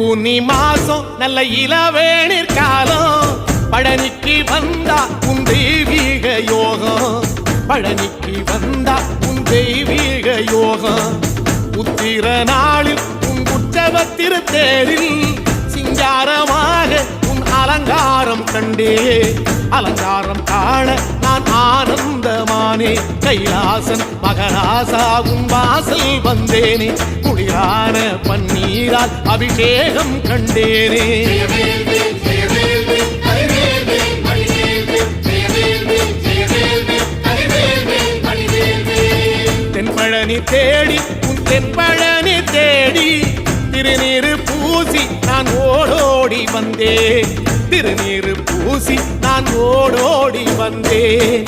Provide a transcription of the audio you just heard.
பூனி மாசம் நல்ல இளவேணிற் காலம் பழனிக்கு வந்தா உன் தெய்வீக யோகம் பழனிக்கு வந்தா உன் தெய்வீக யோகம் உத்திர நாளில் உன் உற்சவ திருத்தேரில் சிங்காரமாக உன் அலங்காரம் கண்டே அலங்காரம் காண நான் ஆனந்தமானே கைலாசன் மகராசா உன் வாசல் வந்தேனே குளிரான பன்னீரால் அபிஷேகம் கண்டேனே தென்பழனி தேடி உன் தென்பழனி தேடி திருநீரு பூசி நான் ஓடோடி வந்தேன் திருநீரு பூசி நான் ஓடோடி வந்தேன்